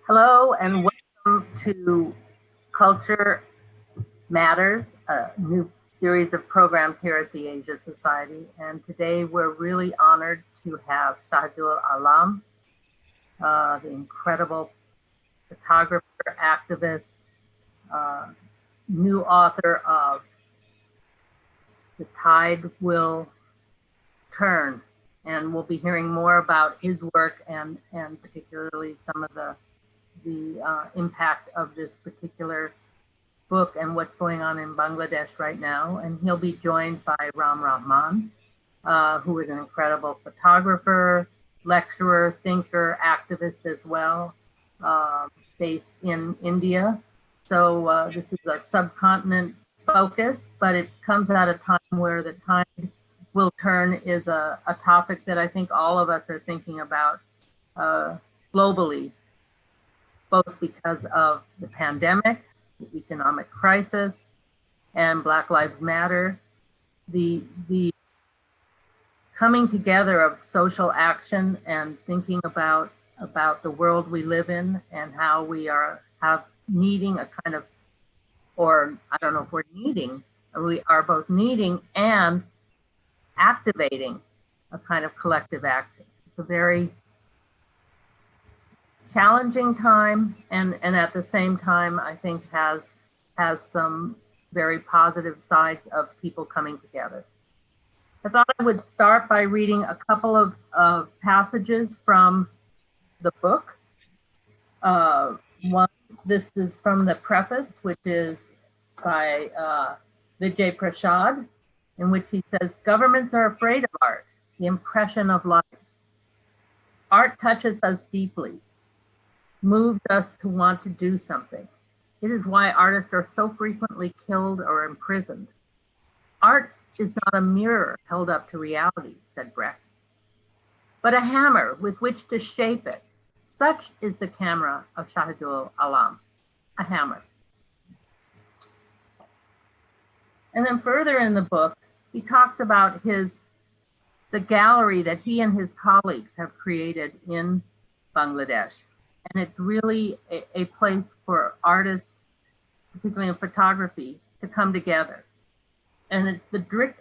Hello and welcome to Culture Matters, a new series of programs here at the Asia Society. And today we're really honored to have Shahidul Alam, the incredible photographer, activist, uh, new author of The Tide Will Turn. And we'll be hearing more about his work and particularly some of the impact of this particular book and what's going on in Bangladesh right now. And he'll be joined by Ram Rahman, who is an incredible photographer, lecturer, thinker, activist as well, based in India. So this is a subcontinent focus, but it comes at a time where the tide will turn is a topic that I think all of us are thinking about globally, both because of the pandemic, the economic crisis, and Black Lives Matter, the coming together of social action and thinking about the world we live in and how we are needing a kind of, or I don't know if we're needing, we are both needing and activating a kind of collective action. It's a very challenging time, and at the same time, I think has some very positive sides of people coming together. I thought I would start by reading a couple of passages from the book. One, this is from the preface, which is by Vijay Prashad, in which he says, "Governments are afraid of art, the impression of life. Art touches us deeply, moves us to want to do something. It is why artists are so frequently killed or imprisoned. Art is not a mirror held up to reality," said Brecht, "but a hammer with which to shape it. Such is the camera of Shahidul Alam, a hammer." And then further in the book, he talks about the gallery that he and his colleagues have created in Bangladesh. And it's really a place for artists, particularly in photography, to come together. And it's the Drick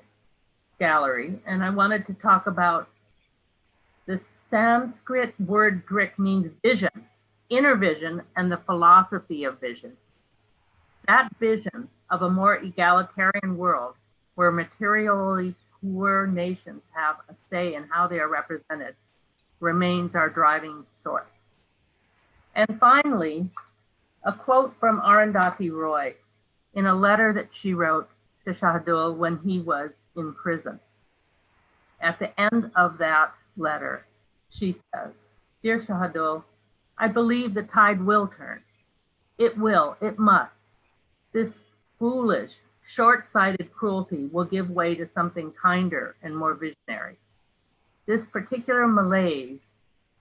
Gallery. And I wanted to talk about the Sanskrit word Drick means vision, inner vision, and the philosophy of vision. That vision of a more egalitarian world where materially poor nations have a say in how they are represented remains our driving source. And finally, a quote from Arundhati Roy in a letter that she wrote to Shahidul when he was in prison. At the end of that letter, she says, "Dear Shahidul, I believe the tide will turn. It will, it must. This foolish, short-sighted cruelty will give way to something kinder and more visionary. This particular malaise,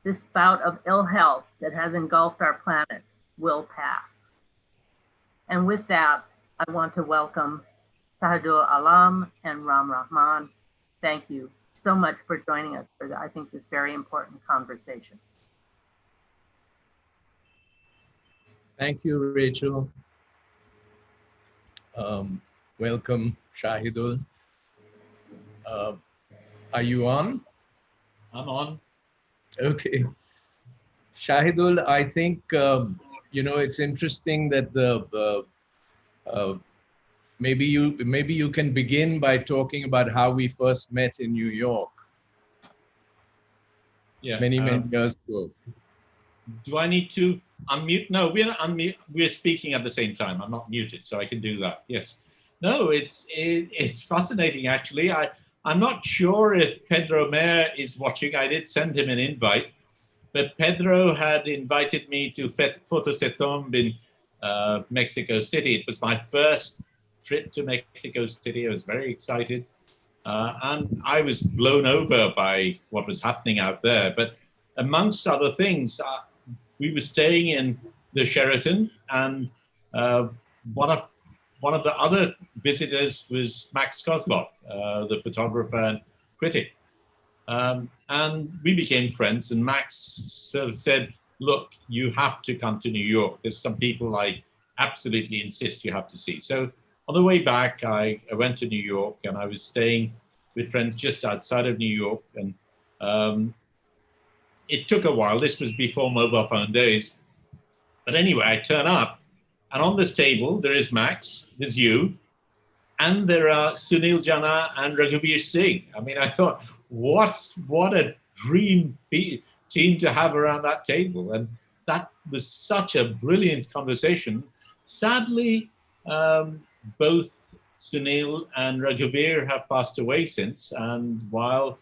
this bout of ill health that has engulfed our planet will pass." And with that, I want to welcome Shahidul Alam and Ram Rahman. Thank you so much for joining us for, I think, this very important conversation. Thank you, Rachel. Welcome, Shahidul. Are you on? I'm on. Okay. Shahidul, I think, it's interesting that maybe you can begin by talking about how we first met in New York. Yeah. Many years ago. Do I need to unmute? No, we're not unmute. We're speaking at the same time. I'm not muted, so I can do that. Yes. No, it's fascinating, actually. I'm not sure if Pedro Mayer is watching. I did send him an invite, but Pedro had invited me to Fotosetomb in Mexico City. It was my first trip to Mexico City. I was very excited. And I was blown over by what was happening out there. But amongst other things, we were staying in the Sheraton, and one of the other visitors was Max Kozlov, the photographer and critic. And we became friends, and Max sort of said, look, you have to come to New York. There's some people I absolutely insist you have to see. So on the way back, I went to New York, and I was staying with friends just outside of New York. And it took a while. This was before mobile phone days. But anyway, I turn up, and on this table, there is Max, there's you, and there are Sunil Jana and Raghuveer Singh. I mean, I thought, what a dream team to have around that table. And that was such a brilliant conversation. Sadly, both Sunil and Raghuveer have passed away since. And while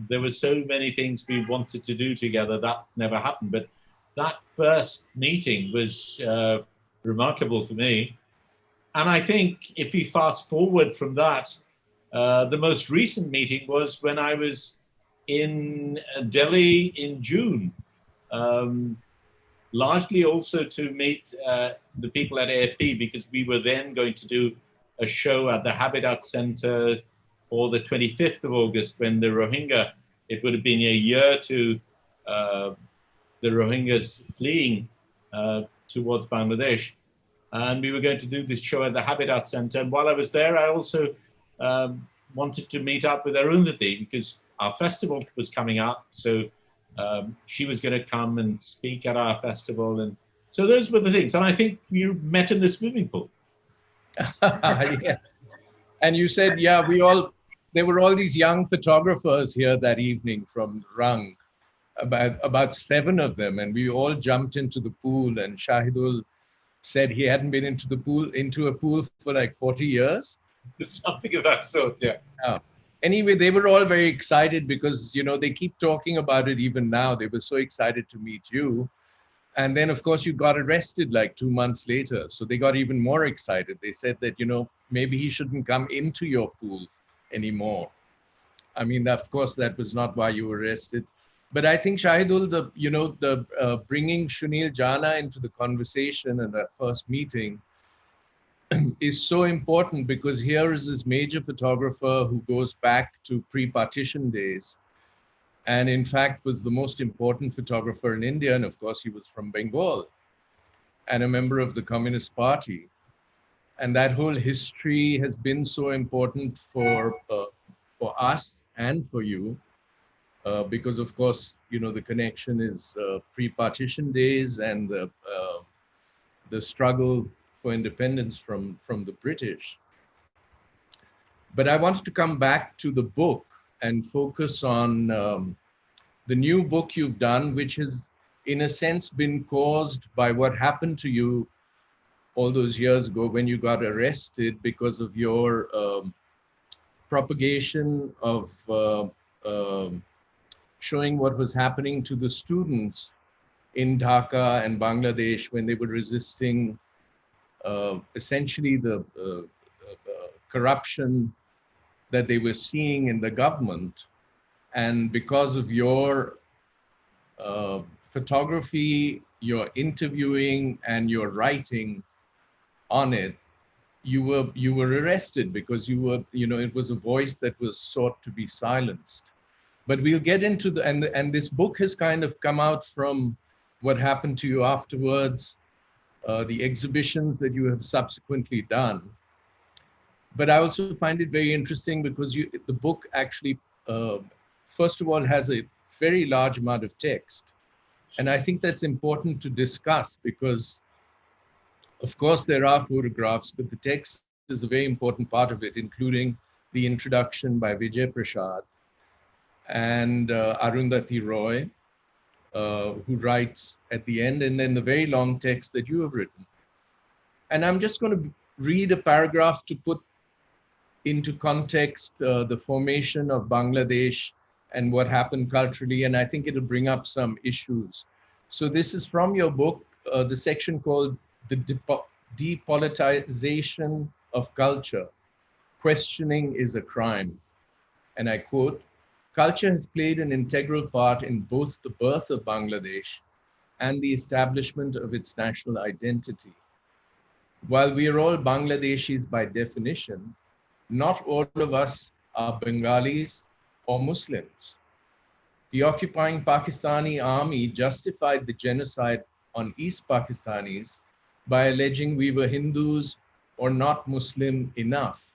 there were so many things we wanted to do together, that never happened. But that first meeting was remarkable for me. And I think if we fast forward from that, the most recent meeting was when I was in Delhi in June, largely also to meet the people at AFP, because we were then going to do a show at the Habitat Center for the 25th of August, when the Rohingya, it would have been a year to the Rohingyas fleeing towards Bangladesh. And we were going to do this show at the Habitat Center. And while I was there, I also wanted to meet up with Arundhati, because our festival was coming up. So she was going to come and speak at our festival. And so those were the things. And I think we met in the swimming pool. Yes. And you said, yeah, there were all these young photographers here that evening from Rang, about 7 of them. And we all jumped into the pool, and Shahidul said he hadn't been into a pool for like 40 years. Something of that sort, yeah. Anyway, they were all very excited because, they keep talking about it even now. They were so excited to meet you. And then, of course, you got arrested like 2 months later. So they got even more excited. They said that, maybe he shouldn't come into your pool anymore. I mean, of course, that was not why you were arrested. But I think, Shahidul, the bringing Sunil Jana into the conversation in that first meeting is so important, because here is this major photographer who goes back to pre-partition days, and in fact was the most important photographer in India. And of course, he was from Bengal and a member of the Communist Party. And that whole history has been so important for us and for you. Because of course, the connection is pre-partition days and the struggle for independence from the British. But I wanted to come back to the book and focus on the new book you've done, which has, in a sense, been caused by what happened to you all those years ago when you got arrested because of your propagation of showing what was happening to the students in Dhaka and Bangladesh when they were resisting essentially the corruption that they were seeing in the government. And because of your photography, your interviewing, and your writing on it, you were arrested because it was a voice that was sought to be silenced. But we'll get into and this book has kind of come out from what happened to you afterwards, the exhibitions that you have subsequently done. But I also find it very interesting because the book actually, first of all, has a very large amount of text. And I think that's important to discuss because, of course, there are photographs, but the text is a very important part of it, including the introduction by Vijay Prashad and Arundhati Roy, who writes at the end, and then the very long text that you have written. And I'm just going to read a paragraph to put into context the formation of Bangladesh and what happened culturally, and I think it'll bring up some issues. So this is from your book, the section called The Depoliticization of Culture, Questioning is a Crime. And I quote, "Culture has played an integral part in both the birth of Bangladesh and the establishment of its national identity. While we are all Bangladeshis by definition, not all of us are Bengalis or Muslims. The occupying Pakistani army justified the genocide on East Pakistanis by alleging we were Hindus or not Muslim enough.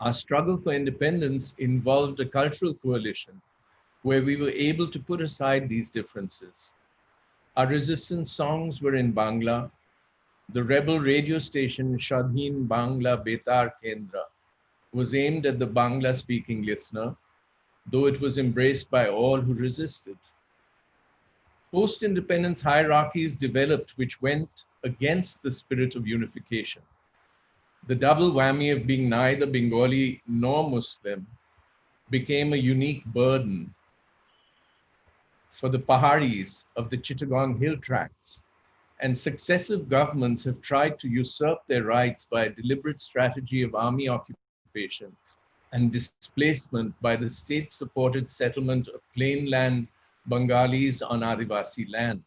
Our struggle for independence involved a cultural coalition where we were able to put aside these differences. Our resistance songs were in Bangla. The rebel radio station Shadhin Bangla Betar Kendra was aimed at the Bangla-speaking listener, though it was embraced by all who resisted. Post-independence hierarchies developed which went against the spirit of unification. The double whammy of being neither Bengali nor Muslim became a unique burden for the Paharis of the Chittagong Hill Tracts, and successive governments have tried to usurp their rights by a deliberate strategy of army occupation and displacement by the state-supported settlement of plainland Bengalis on Adivasi land.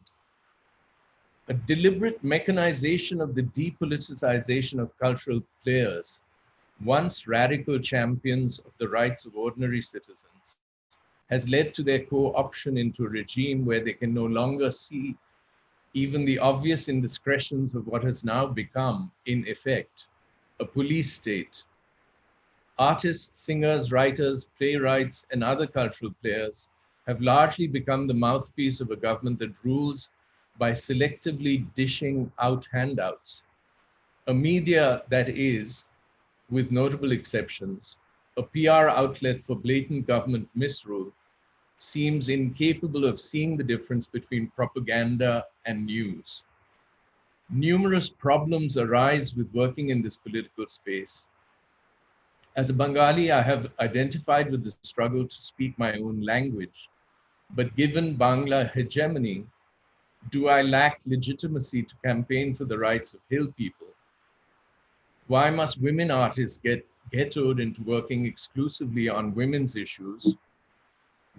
A deliberate mechanization of the depoliticization of cultural players, once radical champions of the rights of ordinary citizens, has led to their co-option into a regime where they can no longer see even the obvious indiscretions of what has now become, in effect, a police state. Artists, singers, writers, playwrights, and other cultural players have largely become the mouthpiece of a government that rules by selectively dishing out handouts. A media that is, with notable exceptions, a PR outlet for blatant government misrule, seems incapable of seeing the difference between propaganda and news. Numerous problems arise with working in this political space. As a Bengali, I have identified with the struggle to speak my own language, but given Bangla hegemony, do I lack legitimacy to campaign for the rights of Hill people? Why must women artists get ghettoed into working exclusively on women's issues?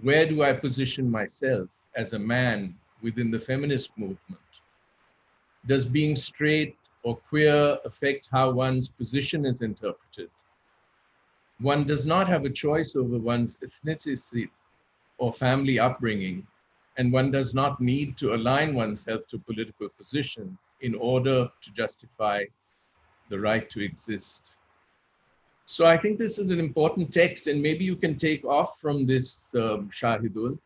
Where do I position myself as a man within the feminist movement? Does being straight or queer affect how one's position is interpreted? One does not have a choice over one's ethnicity or family upbringing, and one does not need to align oneself to a political position in order to justify the right to exist. So I think this is an important text, and maybe you can take off from this, Shahidul,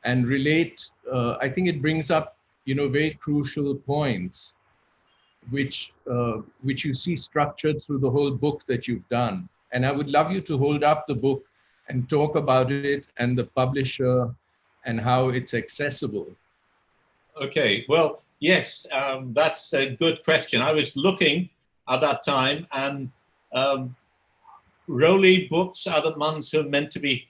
and relate. I think it brings up, very crucial points, which you see structured through the whole book that you've done. And I would love you to hold up the book and talk about it and the publisher and how it's accessible. Okay, well, yes, that's a good question. I was looking at that time, and Rowley Books are the ones who are meant to be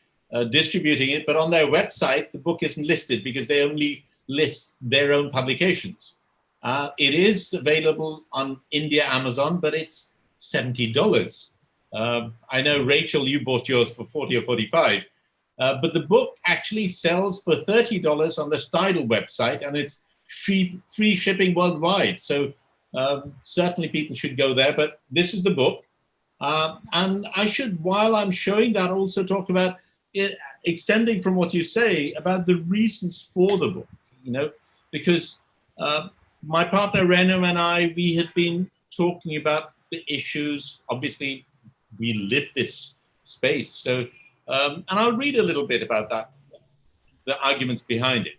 distributing it, but on their website, the book isn't listed because they only list their own publications. It is available on India Amazon, but it's $70. I know, Rachel, you bought yours for 40 or 45, but the book actually sells for $30 on the Shahidul website, and it's free shipping worldwide. So certainly people should go there, but this is the book. And I should, while I'm showing that, also talk about it, extending from what you say about the reasons for the book, because my partner Renu and I, we had been talking about the issues. Obviously, we live this space. So, and I'll read a little bit about that, the arguments behind it.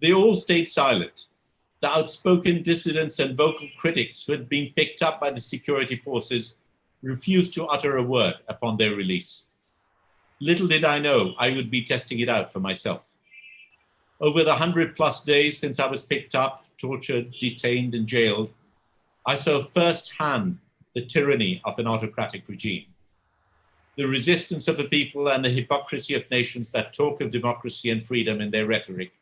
They all stayed silent. The outspoken dissidents and vocal critics who had been picked up by the security forces refused to utter a word upon their release. Little did I know I would be testing it out for myself. Over the 100+ days since I was picked up, tortured, detained, and jailed, I saw firsthand the tyranny of an autocratic regime, the resistance of the people and the hypocrisy of nations that talk of democracy and freedom in their rhetoric.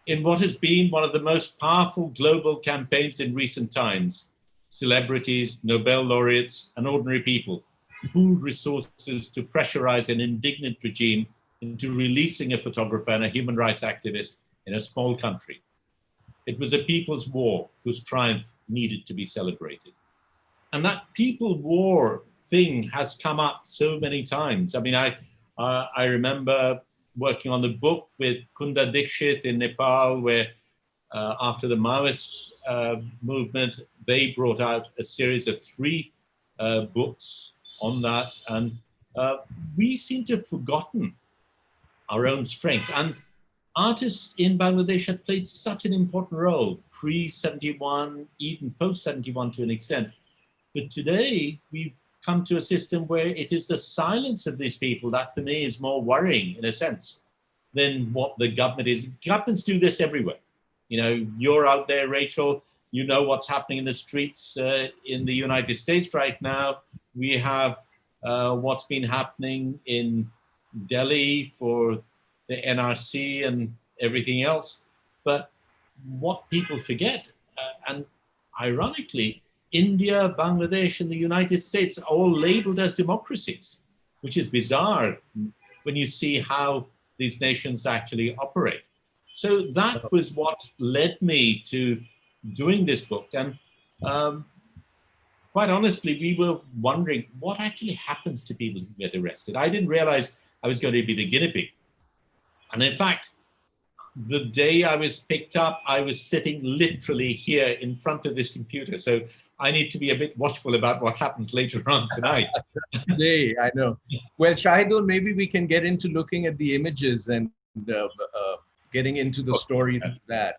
In what has been one of the most powerful global campaigns in recent times, celebrities, Nobel laureates, and ordinary people pooled resources to pressurize an indignant regime into releasing a photographer and a human rights activist in a small country. It was a people's war whose triumph needed to be celebrated. And that people war thing has come up so many times. I mean, I remember working on the book with Kunda Dixit in Nepal, where after the Maoist movement, they brought out a series of 3 books on that. And we seem to have forgotten our own strength. And artists in Bangladesh have played such an important role, pre-71, even post-71 to an extent. But today, we've come to a system where it is the silence of these people that, for me, is more worrying, in a sense, than what the government is. Governments do this everywhere. You know, you're out there, Rachel, you know what's happening in the streets in the United States right now. We have what's been happening in Delhi for the NRC and everything else. But what people forget, and ironically, India, Bangladesh, and the United States are all labeled as democracies, which is bizarre when you see how these nations actually operate. So that was what led me to doing this book. And quite honestly, we were wondering what actually happens to people who get arrested. I didn't realize I was going to be the guinea pig. And in fact, the day I was picked up, I was sitting literally here in front of this computer. So I need to be a bit watchful about what happens later on tonight. Today, I know. Well, Shahidul, maybe we can get into looking at the images and getting into the stories of that.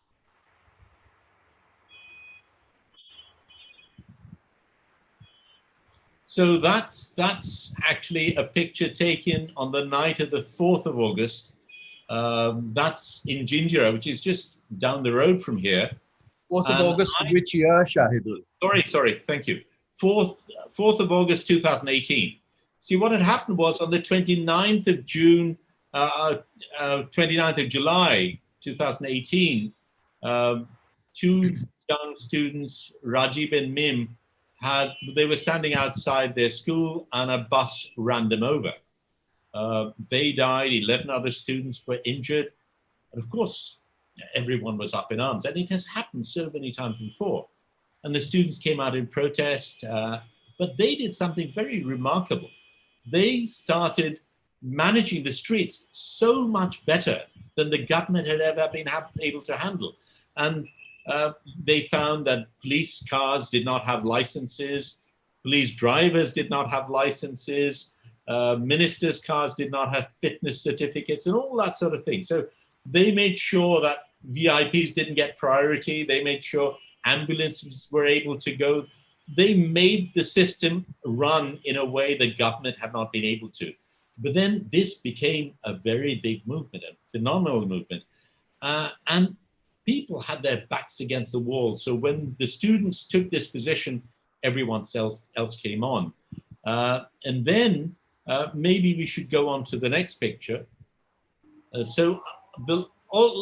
So that's actually a picture taken on the night of the 4th of August. That's in Jinjira, which is just down the road from here. 4th of August, which year, Shahidul? Sorry, thank you. 4th of August, 2018. See, what had happened was on the 29th of June, 29th of July, 2018, 2 young students, Rajib and Mim, they were standing outside their school and a bus ran them over. They died, 11 other students were injured. And of course, everyone was up in arms. And it has happened so many times before. And the students came out in protest, but they did something very remarkable. They started managing the streets so much better than the government had ever been able to handle. And they found that police cars did not have licenses, police drivers did not have licenses, ministers' cars did not have fitness certificates, and all that sort of thing. So they made sure that VIPs didn't get priority. They made sure ambulances were able to go. They made the system run in a way the government had not been able to. But then this became a very big movement, a phenomenal movement. And people had their backs against the wall. So when the students took this position, everyone else came on. And then maybe we should go on to the next picture.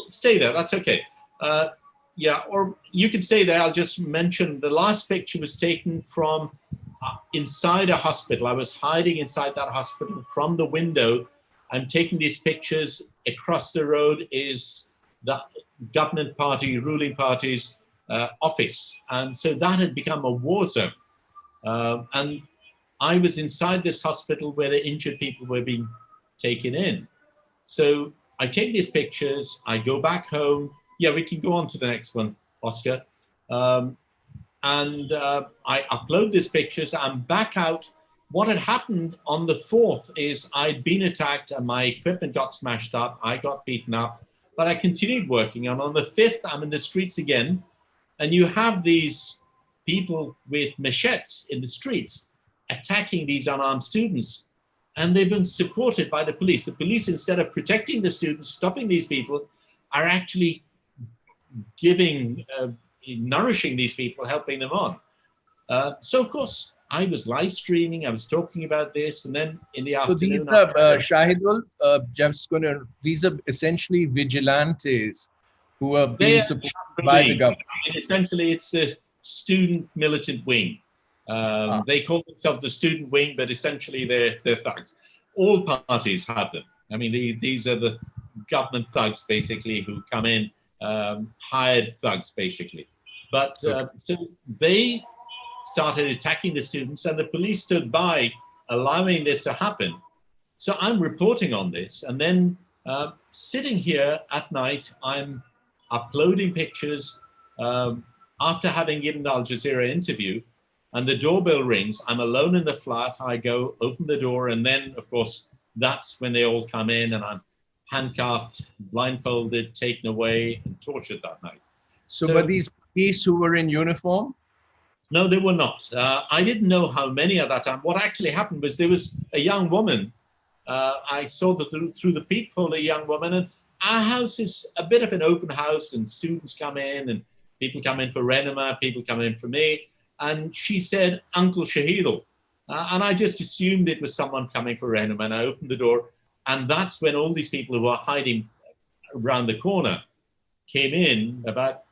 Stay there, that's okay. Yeah, or you can stay there. I'll just mention the last picture was taken from inside a hospital. I was hiding inside that hospital from the window. I'm taking these pictures. Across the road is the government party, ruling party's office. And so that had become a war zone. And I was inside this hospital where the injured people were being taken in. So I take these pictures, I go back home. Yeah, we can go on to the next one, Oscar. I upload these pictures. I'm back out. What had happened on the 4th is I'd been attacked and my equipment got smashed up. I got beaten up, but I continued working. And on the 5th, I'm in the streets again. And you have these people with machetes in the streets attacking these unarmed students. And they've been supported by the police. The police, instead of protecting the students, stopping these people, are actually nourishing these people, helping them on. So of course, I was live streaming, I was talking about this, and then in the afternoon... So these are, Shahidul, these are essentially vigilantes who are being supported by the government. Essentially, it's a student militant wing. They call themselves the student wing, but essentially they're thugs. All parties have them. I mean, these are the government thugs, basically, who come in, hired thugs, basically. But so they started attacking the students, and the police stood by, allowing this to happen. So I'm reporting on this, and then Sitting here at night, I'm uploading pictures after having given the Al Jazeera interview, and the doorbell rings. I'm alone in the flat. I go open the door, and then, of course, that's when they all come in, and I'm handcuffed, blindfolded, taken away, and tortured that night. So were these police who were in uniform? No, they were not. I didn't know how many at that time. What actually happened was there was a young woman. I saw through the peephole a young woman, and our house is a bit of an open house, and students come in, and people come in for Renema, people come in for me. And she said, "Uncle Shahidul." And I just assumed it was someone coming for Renema, and I opened the door. And that's when all these people who were hiding around the corner came in, about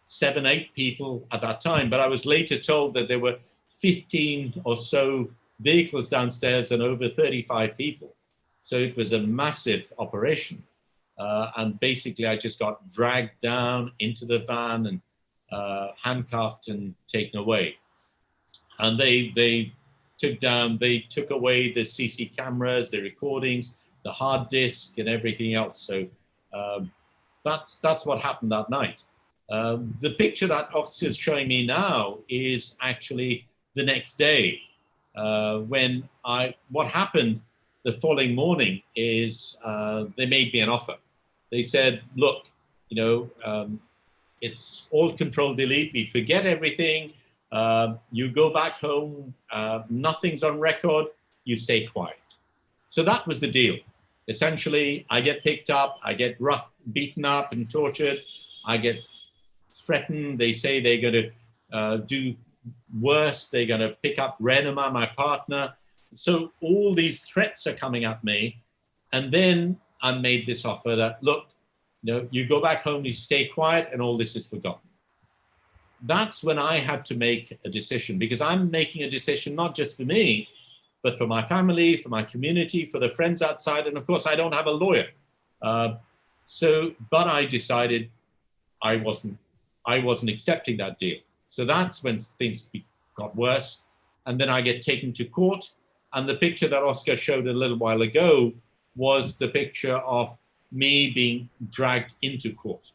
7, 8 people at that time. But I was later told that there were 15 or so vehicles downstairs and over 35 people. So it was a massive operation. And basically I just got dragged down into the van and handcuffed and taken away. And they took away the CC cameras, the recordings, the hard disk and everything else. So that's what happened that night. The picture that Oscar is showing me now is actually the next day. What happened the following morning is they made me an offer. They said, "Look, it's all control delete. We forget everything. You go back home. Nothing's on record. You stay quiet." So that was the deal. Essentially, I get picked up. I get beaten up and tortured. I get threatened. They say they're going to do worse. They're going to pick up Renema, my partner. So all these threats are coming at me. And then I made this offer that, look, you go back home, you stay quiet, and all this is forgotten. That's when I had to make a decision, because I'm making a decision not just for me, but for my family, for my community, for the friends outside. And of course, I don't have a lawyer. But I decided I wasn't accepting that deal. So that's when things got worse. And then I get taken to court. And the picture that Oscar showed a little while ago was the picture of me being dragged into court.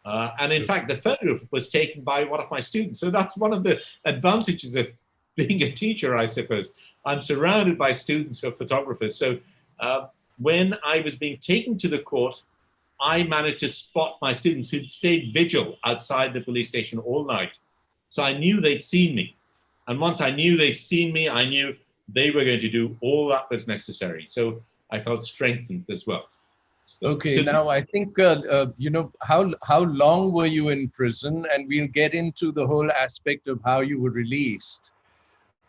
And in fact, the photo was taken by one of my students. So that's one of the advantages of being a teacher, I suppose. I'm surrounded by students who are photographers. So when I was being taken to the court, I managed to spot my students who'd stayed vigil outside the police station all night. So I knew they'd seen me. And once I knew they'd seen me, I knew they were going to do all that was necessary. So I felt strengthened as well. Okay, so now I think, how long were you in prison? And we'll get into the whole aspect of how you were released.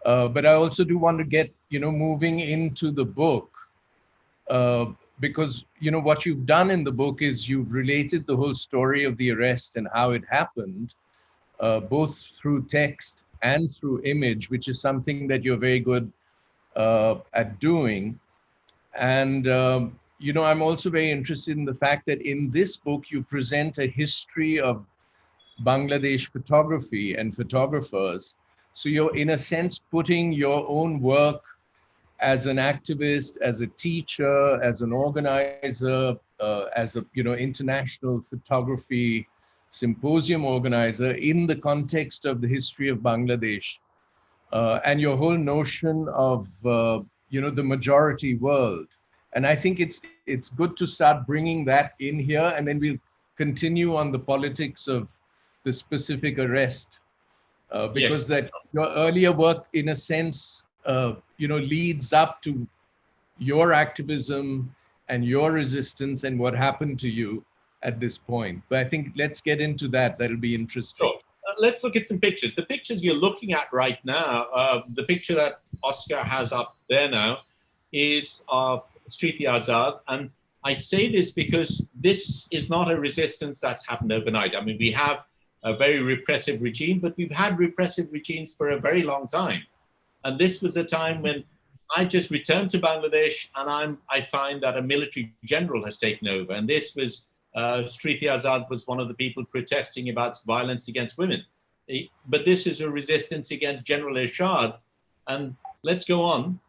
But I also do want to get, moving into the book. Because, what you've done in the book is you've related the whole story of the arrest and how it happened, both through text and through image, which is something that you're very good at doing. And, I'm also very interested in the fact that in this book, you present a history of Bangladesh photography and photographers. So you're, in a sense, putting your own work as an activist, as a teacher, as an organizer, as a international photography symposium organizer in the context of the history of Bangladesh, and your whole notion of the majority world. And I think it's good to start bringing that in here, and then we'll continue on the politics of the specific arrest, because yes, that your earlier work, in a sense, leads up to your activism and your resistance and what happened to you at this point. But I think let's get into that. That'll be interesting. Sure. Let's look at some pictures. The pictures you're looking at right now, the picture that Oscar has up there now is of Street Azad. And I say this because this is not a resistance that's happened overnight. I mean, we have a very repressive regime, but we've had repressive regimes for a very long time. And this was a time when I just returned to Bangladesh, and I find that a military general has taken over. And this was, Street Azad was one of the people protesting about violence against women. But this is a resistance against General Ershad. And let's go on.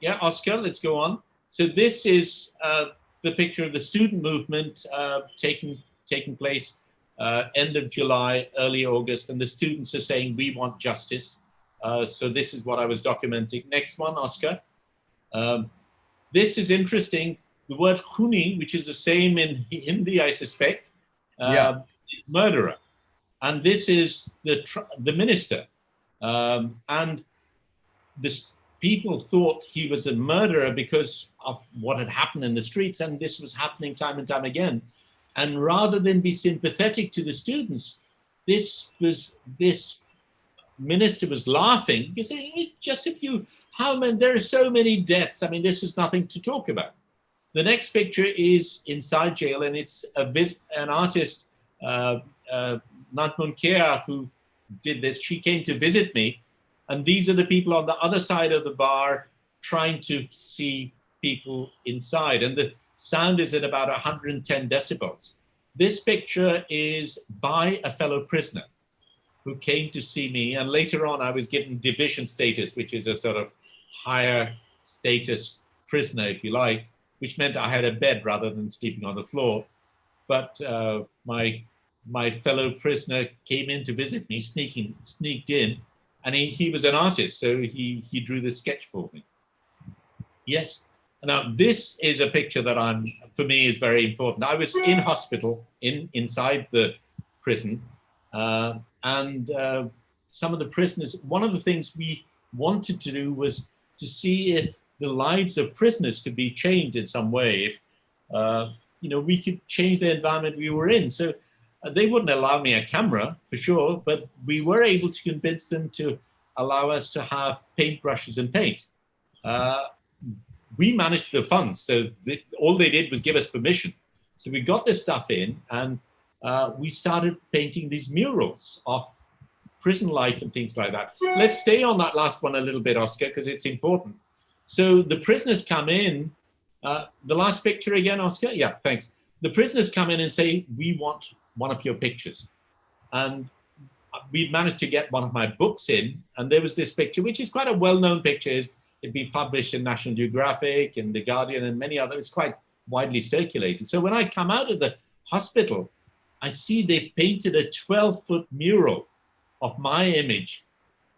Yeah, Oscar, let's go on. So this is the picture of the student movement taking place end of July, early August, and the students are saying, we want justice. So this is what I was documenting. Next one, Oscar. This is interesting. The word khuni, which is the same in Hindi, I suspect, is murderer. And this is the minister. And this people thought he was a murderer because of what had happened in the streets, and this was happening time and time again. And rather than be sympathetic to the students, this minister was laughing because saying, just a few, how many, there are so many deaths. I mean, this is nothing to talk about. The next picture is inside jail, and it's an artist, Nantmun Kea, who did this. She came to visit me, and these are the people on the other side of the bar trying to see people inside. And the sound is at about 110 decibels. This picture is by a fellow prisoner who came to see me. And later on, I was given division status, which is a sort of higher status prisoner, if you like, which meant I had a bed rather than sleeping on the floor. But my fellow prisoner came in to visit me, sneaked in, and he was an artist, so he drew this sketch for me. Yes. Now, this is a picture that for me is very important. I was in hospital, inside the prison, and some of the prisoners, one of the things we wanted to do was to see if the lives of prisoners could be changed in some way, if we could change the environment we were in. So they wouldn't allow me a camera, for sure, but we were able to convince them to allow us to have paintbrushes and paint. We managed the funds, so all they did was give us permission. So we got this stuff in, and we started painting these murals of prison life and things like that. Let's stay on that last one a little bit, Oscar, because it's important. So the prisoners come in, the last picture again, Oscar? Yeah, thanks. The prisoners come in and say, we want one of your pictures. And we managed to get one of my books in, and there was this picture, which is quite a well-known picture. It'd been published in National Geographic and The Guardian and many others. It's quite widely circulated. So when I come out of the hospital, I see they painted a 12-foot mural of my image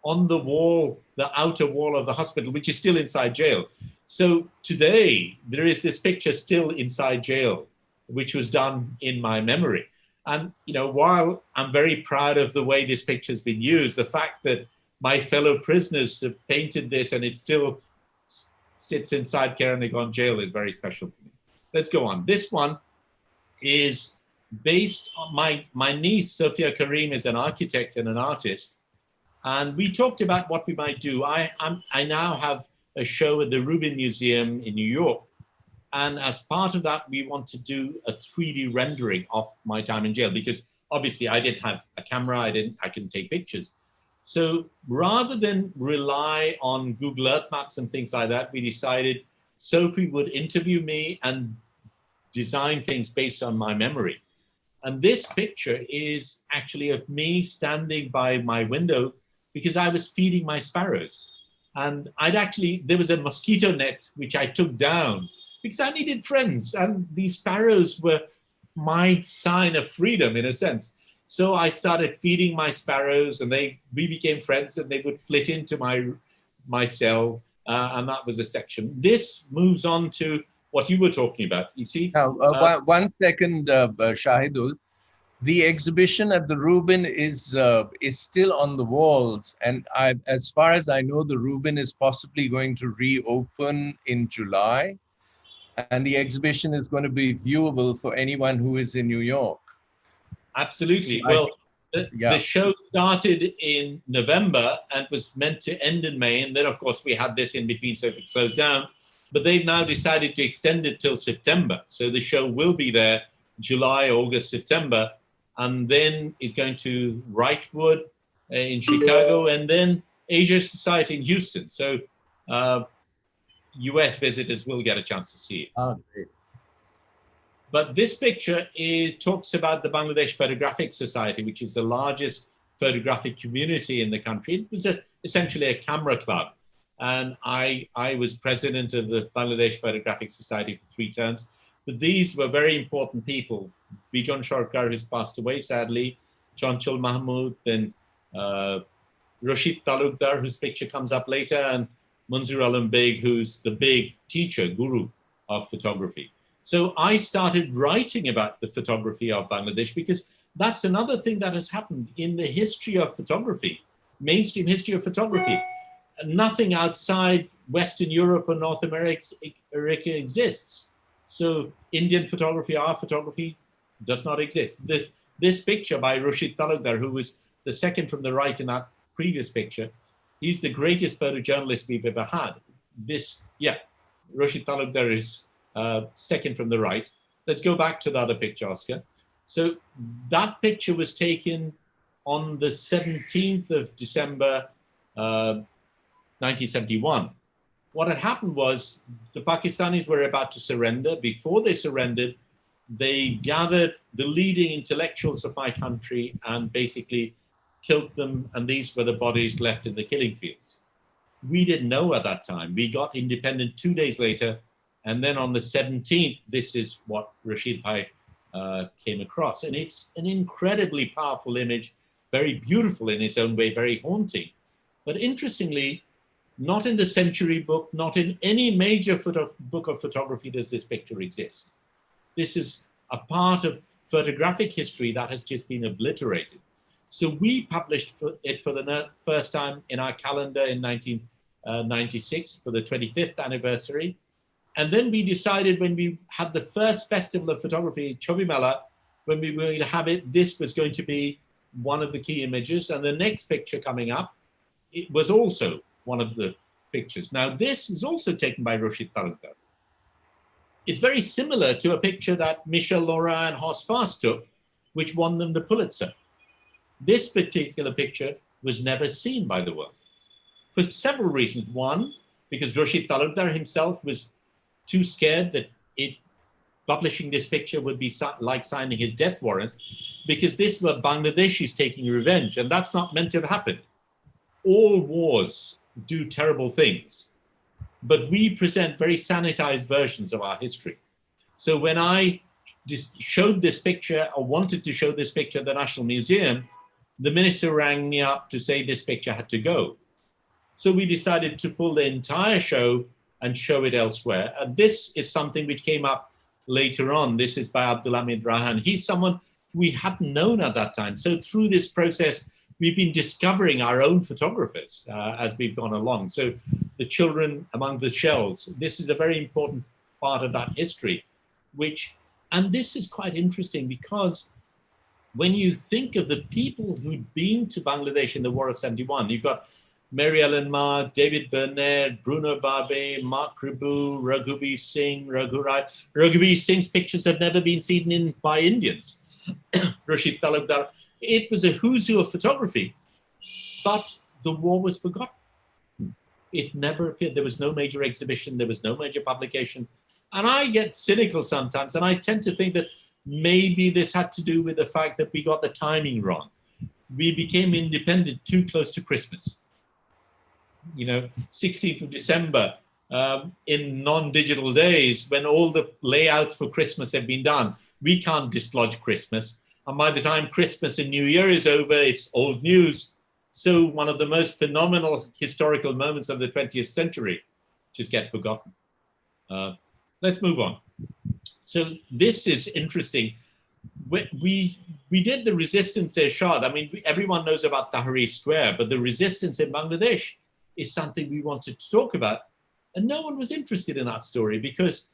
on the wall, the outer wall of the hospital, which is still inside jail. So today, there is this picture still inside jail, which was done in my memory. And, while I'm very proud of the way this picture has been used, the fact that my fellow prisoners have painted this and it still sits inside Keranagon jail is very special to me. Let's go on. This one is based on my niece, Sophia Karim, is an architect and an artist. And we talked about what we might do. I now have a show at the Rubin Museum in New York. And as part of that, we want to do a 3D rendering of my time in jail, because obviously I didn't have a camera, I couldn't take pictures. So rather than rely on Google Earth maps and things like that, we decided Sophie would interview me and design things based on my memory. And this picture is actually of me standing by my window because I was feeding my sparrows. And there was a mosquito net, which I took down because I needed friends. And these sparrows were my sign of freedom, in a sense. So I started feeding my sparrows, and we became friends, and they would flit into my cell, and that was a section. This moves on to what you were talking about. You see? Now, 1 second, Shahidul. The exhibition at the Rubin is still on the walls, and as far as I know, the Rubin is possibly going to reopen in July, and the exhibition is going to be viewable for anyone who is in New York. Absolutely. Well, the show started in November and was meant to end in May. And then, of course, we had this in between, so it closed down. But they've now decided to extend it till September. So the show will be there July, August, September. And then it's going to Wrightwood in Chicago, and then Asia Society in Houston. So US visitors will get a chance to see it. Oh, great. But this picture, it talks about the Bangladesh Photographic Society, which is the largest photographic community in the country. It was essentially a camera club. And I was president of the Bangladesh Photographic Society for 3 terms. But these were very important people. Bijon Sharkar, who's passed away, sadly, Chanchal Mahmood, then Rashid Talukdar, whose picture comes up later, and Manzoor Alam Beg, who's the big teacher, guru of photography. So I started writing about the photography of Bangladesh because that's another thing that has happened in the history of photography, mainstream history of photography. Nothing outside Western Europe or North America exists. So Indian photography, our photography, does not exist. This picture by Rashid Talukdar, who was the second from the right in that previous picture, he's the greatest photojournalist we've ever had. Rashid Talukdar is second from the right. Let's go back to the other picture, Oscar. So that picture was taken on the 17th of December, 1971. What had happened was the Pakistanis were about to surrender. Before they surrendered, they gathered the leading intellectuals of my country and basically killed them, and these were the bodies left in the killing fields. We didn't know at that time. We got independent 2 days later, and then on the 17th, this is what Rashid Bhai came across. And it's an incredibly powerful image, very beautiful in its own way, very haunting. But interestingly, not in the Century book, not in any major book of photography does this picture exist. This is a part of photographic history that has just been obliterated. So we published it for the first time in our calendar in 1996 for the 25th anniversary. And then we decided when we had the first festival of photography, Chobi Mela, when we were going to have it, this was going to be one of the key images. And the next picture coming up, it was also one of the pictures. Now, this was also taken by Rashid Talukdar. It's very similar to a picture that Michel Laura and Horst Fast took, which won them the Pulitzer. This particular picture was never seen by the world for several reasons. One, because Rashid Talukdar himself was too scared that publishing this picture would be like signing his death warrant, because this were Bangladeshis taking revenge, and that's not meant to have happened. All wars do terrible things, but we present very sanitized versions of our history. So when I just showed this picture, or wanted to show this picture at the National Museum, the minister rang me up to say this picture had to go. So we decided to pull the entire show and show it elsewhere. And this is something which came up later on. This is by Abdulhamid Rahan. He's someone we hadn't known at that time. So through this process, we've been discovering our own photographers as we've gone along. So the children among the shells, this is a very important part of that history, and this is quite interesting because when you think of the people who'd been to Bangladesh in the War of 71, you've got Mary Ellen Ma, David Burnett, Bruno Barbe, Mark Ribu, Raghubi Singh, Raghu Rai. Raghubi Singh's pictures have never been seen by Indians. Rashid Talukdar. It was a who's who of photography, but the war was forgotten. It never appeared. There was no major exhibition. There was no major publication. And I get cynical sometimes, and I tend to think that maybe this had to do with the fact that we got the timing wrong. We became independent too close to Christmas. 16th of December, in non-digital days, when all the layouts for Christmas have been done, we can't dislodge Christmas. And by the time Christmas and New Year is over, it's old news. So one of the most phenomenal historical moments of the 20th century just get forgotten. Let's move on. So this is interesting. We did the resistance shot. I mean, everyone knows about Tahrir Square, but the resistance in Bangladesh is something we wanted to talk about. And no one was interested in that story because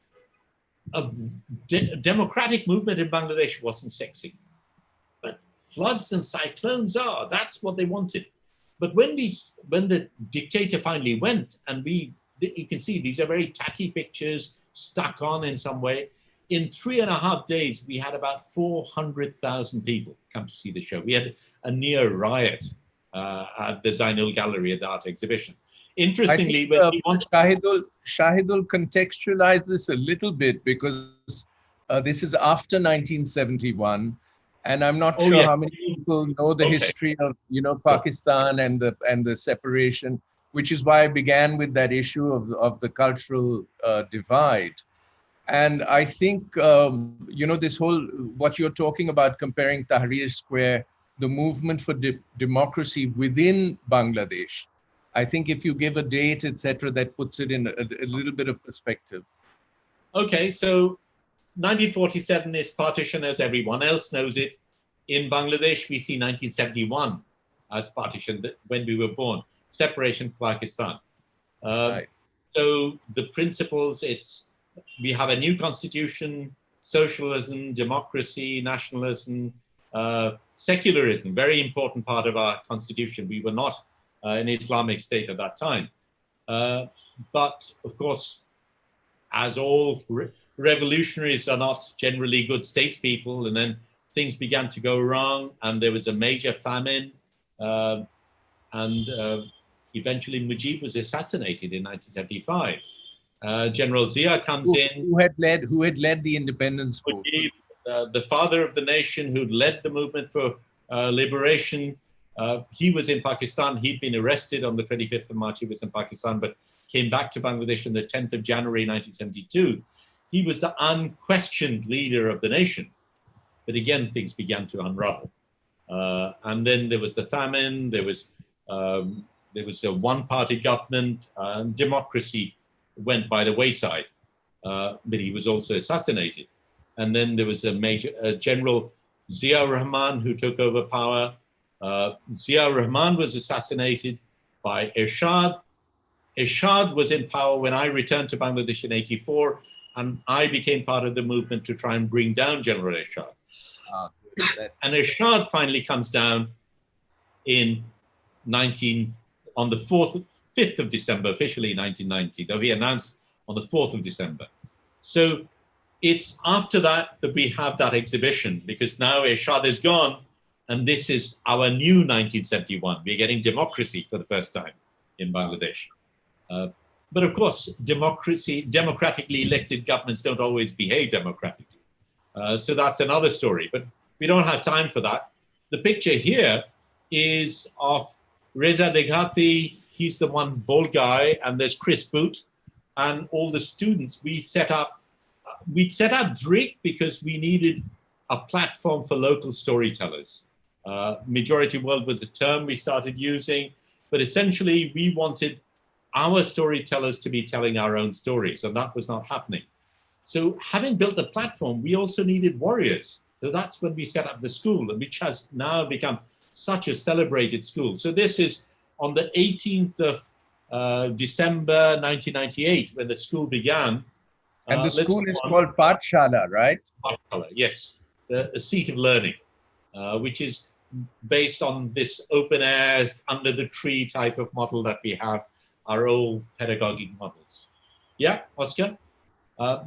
a democratic movement in Bangladesh wasn't sexy. But floods and cyclones are. That's what they wanted. But when the dictator finally went, and you can see these are very tatty pictures stuck on in some way. In 3.5 days, we had about 400,000 people come to see the show. We had a near riot at the Zainul Gallery at the art exhibition. Interestingly, Shahidul contextualized this a little bit because this is after 1971, and I'm not sure how many people know the history of Pakistan and the separation, which is why I began with that issue of the cultural divide. And I think, you know, this whole, what you're talking about, comparing Tahrir Square, the movement for democracy within Bangladesh, I think if you give a date, etc., that puts it in a little bit of perspective. Okay, so 1947 is partition as everyone else knows it. In Bangladesh, we see 1971 as partition when we were born, separation from Pakistan. Right. So the principles, we have a new constitution, socialism, democracy, nationalism, secularism, very important part of our constitution. We were not an Islamic state at that time. But of course, as all revolutionaries are not generally good statespeople, and then things began to go wrong, and there was a major famine, and eventually Mujib was assassinated in 1975. General Zia comes in. Who had led the independence movement? Mujib, the father of the nation, who led the movement for liberation. He was in Pakistan. He'd been arrested on the 25th of March. He was in Pakistan, but came back to Bangladesh on the 10th of January 1972. He was the unquestioned leader of the nation. But again, things began to unravel. And then there was the famine. There was a one-party government. Democracy went by the wayside. But he was also assassinated. And then there was a major General Zia Rahman who took over power. Zia Rahman was assassinated by Ershad. Ershad was in power when I returned to Bangladesh in '84, and I became part of the movement to try and bring down General Ershad. And Ershad finally comes down on the 5th of December, officially 1990, though he announced on the 4th of December. So it's after that we have that exhibition, because now Ershad is gone, and this is our new 1971. We're getting democracy for the first time in Bangladesh. But of course, democratically elected governments don't always behave democratically. So that's another story, but we don't have time for that. The picture here is of Reza Deghati. He's the one bald guy, and there's Chris Boot and all the students. We set up DRIC because we needed a platform for local storytellers. Majority world was a term we started using, but essentially we wanted our storytellers to be telling our own stories, and that was not happening. So having built the platform, we also needed warriors. So that's when we set up the school, which has now become such a celebrated school. So this is on the 18th of December 1998 when the school began. And the school is called Pathshala, right? Pathshala, yes, a seat of learning, which is based on this open air, under the tree type of model that we have, our old pedagogic models. Yeah, Oscar?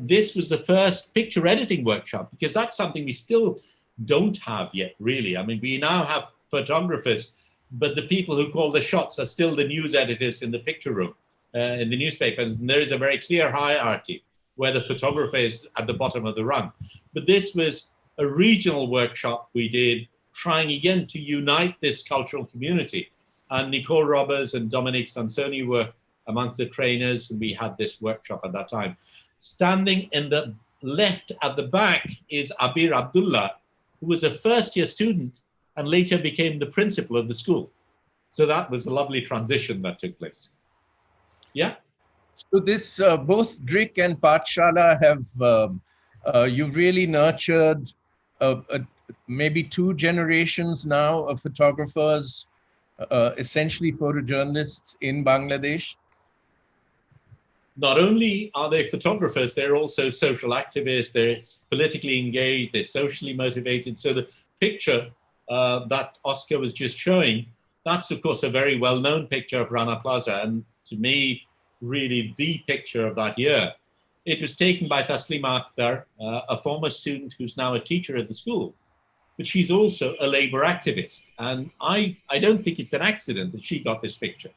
This was the first picture editing workshop, because that's something we still don't have yet, really. I mean, we now have photographers, but the people who call the shots are still the news editors in the picture room, in the newspapers. And there is a very clear hierarchy where the photographer is at the bottom of the rung. But this was a regional workshop we did, trying again to unite this cultural community. And Nicole Roberts and Dominique Sansoni were amongst the trainers, and we had this workshop at that time. Standing in the left at the back is Abir Abdullah, who was a first-year student and later became the principal of the school. So that was a lovely transition that took place. Yeah? So this, both DRIC and Pathshala have, you've really nurtured maybe 2 generations now of photographers, essentially photojournalists in Bangladesh. Not only are they photographers, they're also social activists, they're politically engaged, they're socially motivated. So the picture that Oscar was just showing, that's of course a very well-known picture of Rana Plaza, and to me, really the picture of that year. It was taken by Taslima Akhtar, a former student who's now a teacher at the school, but she's also a labor activist. And I don't think it's an accident that she got this picture.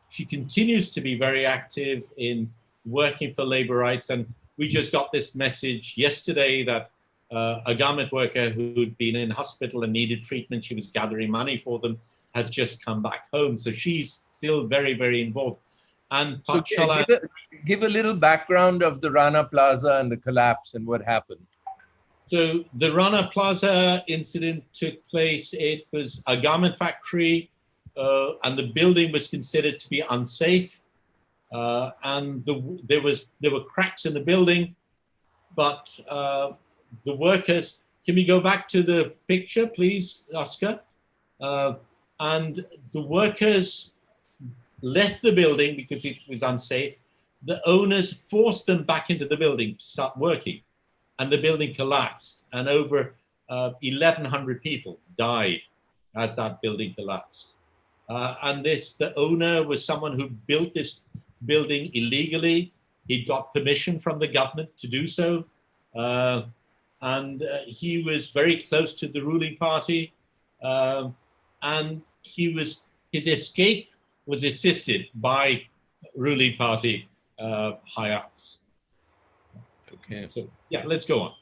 She continues to be very active in working for labor rights. And we just got this message yesterday that a garment worker who'd been in hospital and needed treatment, she was gathering money for them, has just come back home. So she's still very, very involved. And So Pathshala, give a little background of the Rana Plaza and the collapse and what happened. so the Rana Plaza incident took place. It was a garment factory, and the building was considered to be unsafe. And there were cracks in the building, but the workers. Can we go back to the picture, please, Oscar? And the workers left the building because it was unsafe. The owners forced them back into the building to start working, and the building collapsed, and over 1,100 people died as that building collapsed. And the owner was someone who built this building illegally. He got permission from the government to do so. And he was very close to the ruling party. And his escape was assisted by ruling party high ups. Okay. So yeah, let's go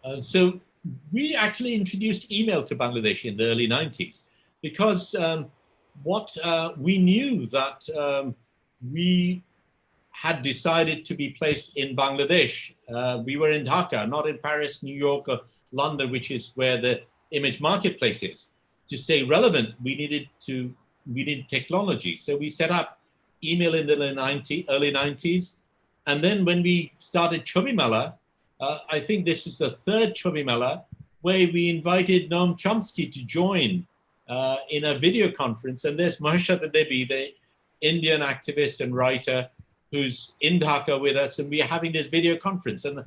on. So we actually introduced email to Bangladesh in the early 90s because we knew that we had decided to be placed in Bangladesh. We were in Dhaka, not in Paris, New York, or London, which is where the image marketplace is. To stay relevant, we needed technology. So we set up email in the early 90s. And then when we started Chobi Mela, I think this is the third Chobi Mela, where we invited Noam Chomsky to join in a video conference. And there's Maharshad Devi, the Indian activist and writer, who's in Dhaka with us, and we're having this video conference. And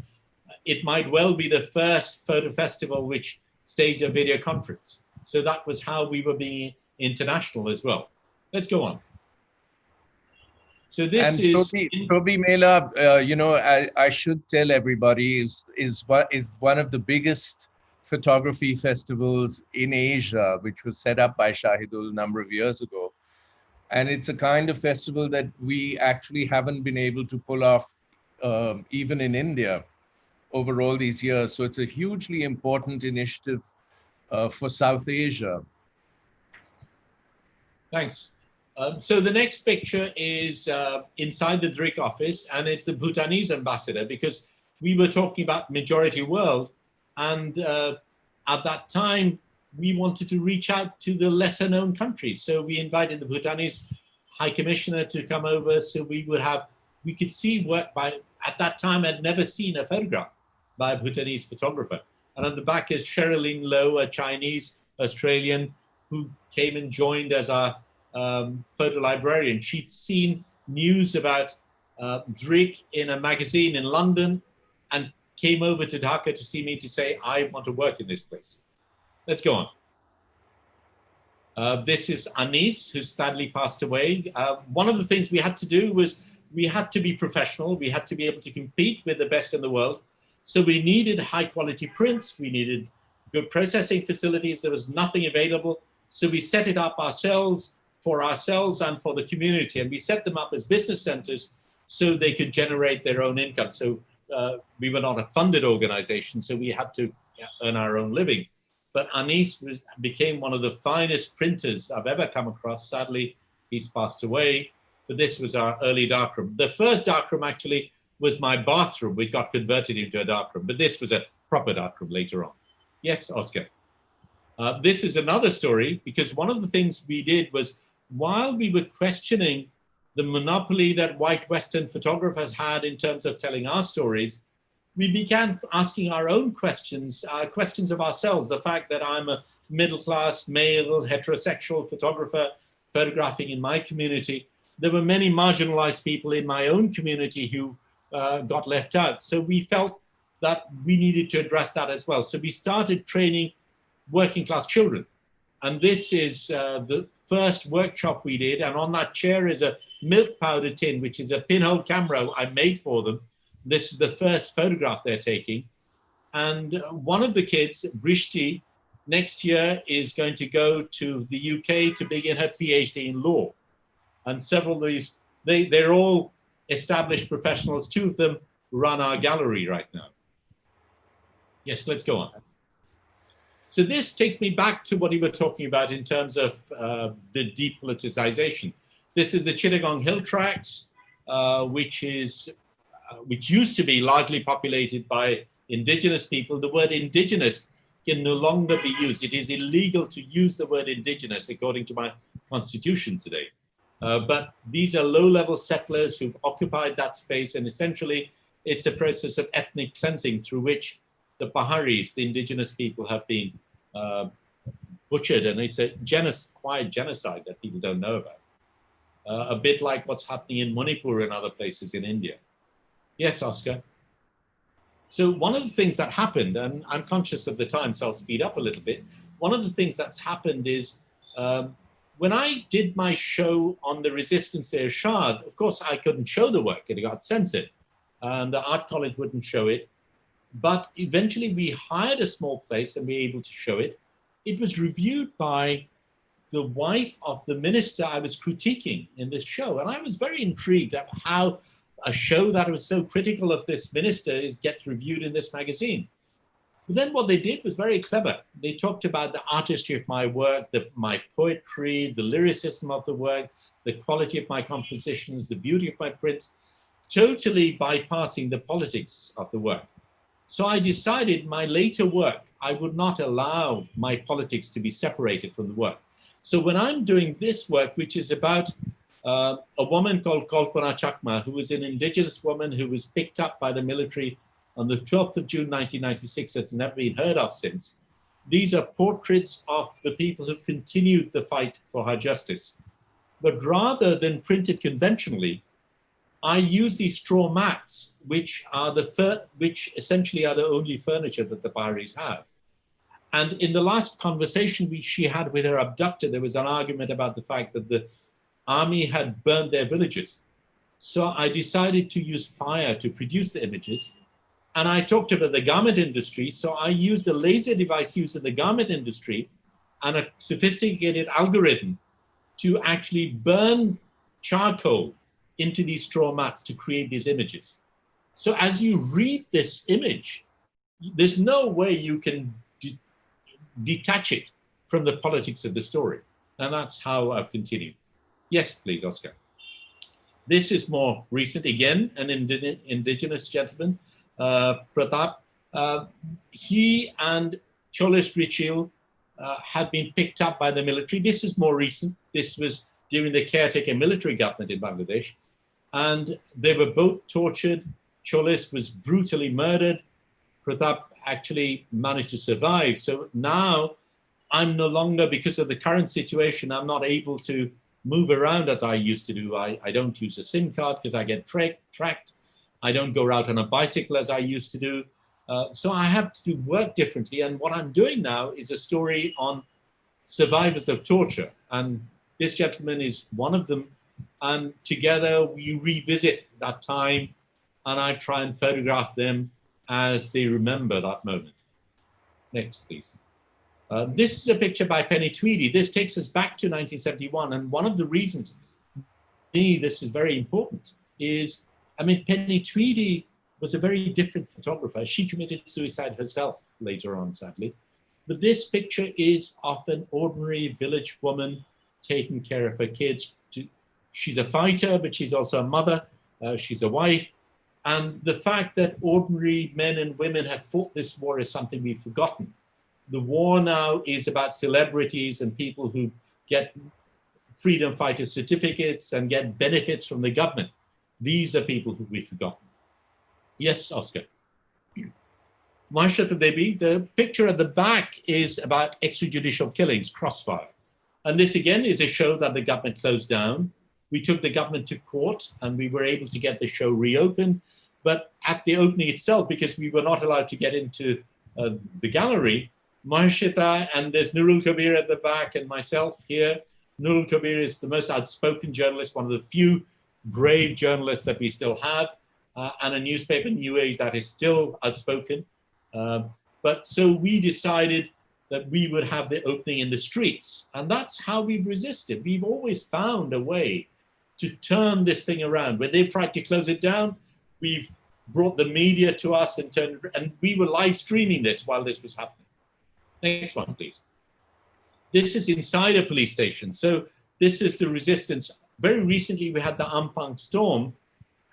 it might well be the first photo festival which staged a video conference. So that was how we were being international as well. Let's go on. So this is Chobi Mela. I should tell everybody is one of the biggest photography festivals in Asia, which was set up by Shahidul a number of years ago. And it's a kind of festival that we actually haven't been able to pull off even in India over all these years. So it's a hugely important initiative for South Asia. Thanks. So the next picture is inside the DRIC office, and it's the Bhutanese ambassador, because we were talking about majority world. And at that time, we wanted to reach out to the lesser known countries. So we invited the Bhutanese High Commissioner to come over so we could see work by, at that time, I'd never seen a photograph by a Bhutanese photographer. And at the back is Sherilyn Low, a Chinese Australian who came and joined as our photo librarian. She'd seen news about DRIC in a magazine in London and came over to Dhaka to see me to say, I want to work in this place. Let's go on. This is Anis, who sadly passed away. One of the things we had to do was we had to be professional. We had to be able to compete with the best in the world. So we needed high quality prints. We needed good processing facilities. There was nothing available. So we set it up ourselves for ourselves and for the community. And we set them up as business centers so they could generate their own income. So we were not a funded organization, so we had to earn our own living. But Anis became one of the finest printers I've ever come across. Sadly, he's passed away. But this was our early darkroom. The first darkroom actually was my bathroom, which got converted into a darkroom. But this was a proper darkroom later on. Yes, Oscar. This is another story, because one of the things we did was, while we were questioning the monopoly that white Western photographers had in terms of telling our stories, we began asking our own questions, questions of ourselves. The fact that I'm a middle-class, male, heterosexual photographer photographing in my community, there were many marginalized people in my own community who got left out. So we felt that we needed to address that as well. So we started training working-class children. And this is the first workshop we did. And on that chair is a milk powder tin, which is a pinhole camera I made for them. This is the first photograph they're taking. And one of the kids, Brishti, next year is going to go to the UK to begin her PhD in law. And several of these, they're all established professionals. Two of them run our gallery right now. Yes, let's go on. So this takes me back to what we were talking about in terms of the depoliticization. This is the Chittagong Hill Tracts, which used to be largely populated by indigenous people. The word indigenous can no longer be used. It is illegal to use the word indigenous according to my constitution today. But these are low-level settlers who've occupied that space, and essentially it's a process of ethnic cleansing through which the Paharis, the indigenous people, have been butchered, and it's a quiet genocide that people don't know about. A bit like what's happening in Manipur and other places in India. Yes, Oscar? So one of the things that happened, and I'm conscious of the time, so I'll speed up a little bit. One of the things that's happened is when I did my show on the resistance to Irshad, of course, I couldn't show the work. It got censored. And the art college wouldn't show it. But eventually we hired a small place and we were able to show it. It was reviewed by the wife of the minister I was critiquing in this show. And I was very intrigued at how a show that was so critical of this minister gets reviewed in this magazine. But then what they did was very clever. They talked about the artistry of my work, my poetry, the lyricism of the work, the quality of my compositions, the beauty of my prints, totally bypassing the politics of the work. So I decided my later work, I would not allow my politics to be separated from the work. So when I'm doing this work, which is about a woman called Kalpana Chakma, who was an indigenous woman who was picked up by the military on the 12th of June, 1996, that's never been heard of since. These are portraits of the people who've continued the fight for her justice. But rather than printed conventionally, I use these straw mats, which essentially are the only furniture that the Paharis have. And in the last conversation she had with her abductor, there was an argument about the fact that the army had burned their villages. So I decided to use fire to produce the images. And I talked about the garment industry. So I used a laser device used in the garment industry and a sophisticated algorithm to actually burn charcoal into these straw mats to create these images. So as you read this image, there's no way you can detach it from the politics of the story. And that's how I've continued. Yes, please, Oscar. This is more recent. Again, an indigenous gentleman, Pratap. He and Cholis Richil had been picked up by the military. This is more recent. This was during the caretaker military government in Bangladesh. And they were both tortured. Cholis was brutally murdered. Pratap actually managed to survive. So now I'm no longer, because of the current situation, I'm not able to move around as I used to do. I don't use a SIM card because I get tracked. I don't go out on a bicycle as I used to do. So I have to do work differently. And what I'm doing now is a story on survivors of torture. And this gentleman is one of them. And together we revisit that time and I try and photograph them as they remember that moment. Next, please. This is a picture by Penny Tweedy. This takes us back to 1971. And one of the reasons for me this is very important is, I mean, Penny Tweedy was a very different photographer. She committed suicide herself later on, sadly. But this picture is of an ordinary village woman taking care of her kids. She's a fighter, but she's also a mother. She's a wife. And the fact that ordinary men and women have fought this war is something we've forgotten. The war now is about celebrities and people who get freedom fighter certificates and get benefits from the government. These are people who we've forgotten. Yes, Oscar. Maharashtra Devi, the picture at the back is about extrajudicial killings, Crossfire. And this again is a show that the government closed down. We took the government to court and we were able to get the show reopened. But at the opening itself, because we were not allowed to get into the gallery, Mahashita, and there's Nurul Kabir at the back and myself here. Nurul Kabir is the most outspoken journalist, one of the few brave journalists that we still have, and a newspaper, New Age, that is still outspoken. But so we decided that we would have the opening in the streets. And that's how we've resisted. We've always found a way to turn this thing around. When they've tried to close it down, we've brought the media to us and we were live streaming this while this was happening. Next one, please. This is inside a police station. So this is the resistance very recently we had the Ampang storm,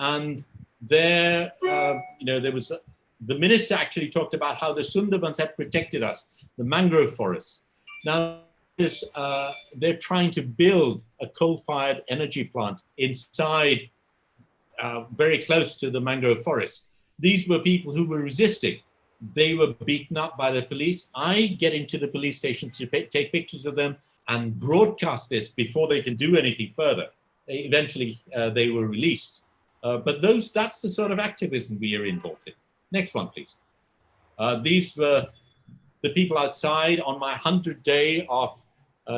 and there, there was the minister actually talked about how the Sundarbans had protected us, the mangrove forests. Now, they're trying to build a coal-fired energy plant inside, very close to the mangrove forest. These were people who were resisting. They were beaten up by the police. I get into the police station to take pictures of them and broadcast this before they can do anything further. Eventually, they were released. But that's the sort of activism we are involved in. Next one, please. These were the people outside on my 100th day of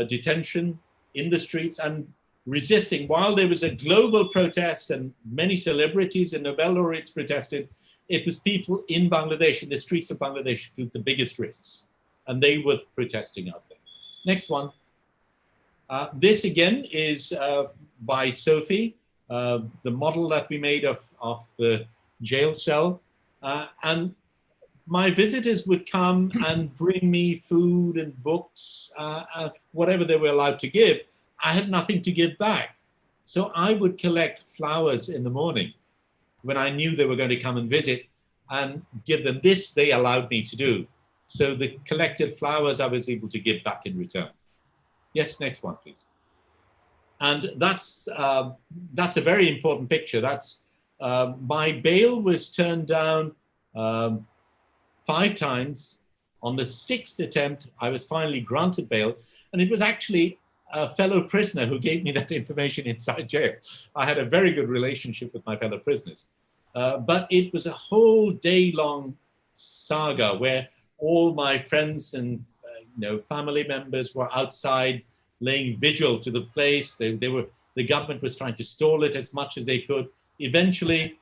detention in the streets and resisting. While there was a global protest and many celebrities and Nobel laureates protested, it was people in Bangladesh, in the streets of Bangladesh, who took the biggest risks. And they were protesting out there. Next one. This again is by Sophie, the model that we made of the jail cell. And my visitors would come and bring me food and books, whatever they were allowed to give. I had nothing to give back. So I would collect flowers in the morning when I knew they were going to come and visit and give them. This they allowed me to do. So the collected flowers I was able to give back in return. Yes, next one, please. And that's a very important picture. That's my bail was turned down 5 times. On the 6th attempt, I was finally granted bail. And it was actually a fellow prisoner who gave me that information inside jail. I had a very good relationship with my fellow prisoners. But it was a whole day-long saga where all my friends and family members were outside laying vigil to the place. The government was trying to stall it as much as they could. Eventually,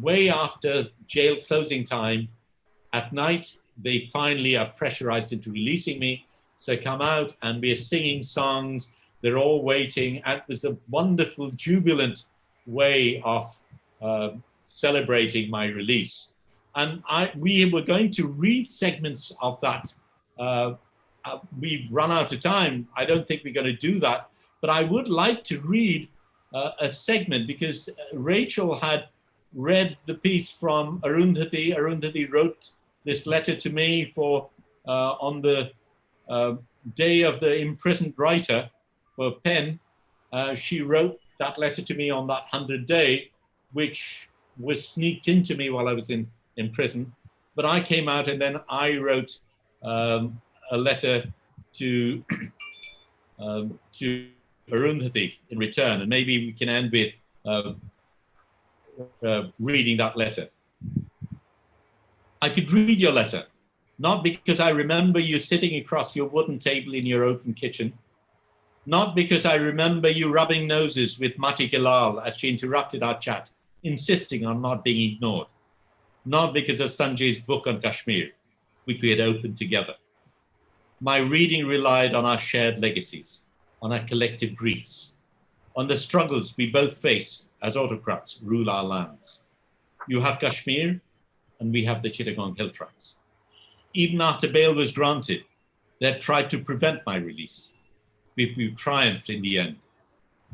way after jail closing time, at night, they finally are pressurized into releasing me. So I come out and we're singing songs. They're all waiting. And it was a wonderful, jubilant way of celebrating my release. And we were going to read segments of that. We've run out of time. I don't think we're going to do that. But I would like to read a segment because Rachel had read the piece from Arundhati. Arundhati wrote this letter to me on the day of the imprisoned writer for Penn. She wrote that letter to me on that 100th day, which was sneaked into me while I was in prison. But I came out and then I wrote a letter to Arundhati in return. And maybe we can end with reading that letter. I could read your letter, not because I remember you sitting across your wooden table in your open kitchen, not because I remember you rubbing noses with Mati Gilal as she interrupted our chat, insisting on not being ignored, not because of Sanjay's book on Kashmir, which we had opened together. My reading relied on our shared legacies, on our collective griefs, on the struggles we both face as autocrats rule our lands. You have Kashmir, and we have the Chittagong Hill Tracts. Even after bail was granted, they had tried to prevent my release. We triumphed in the end.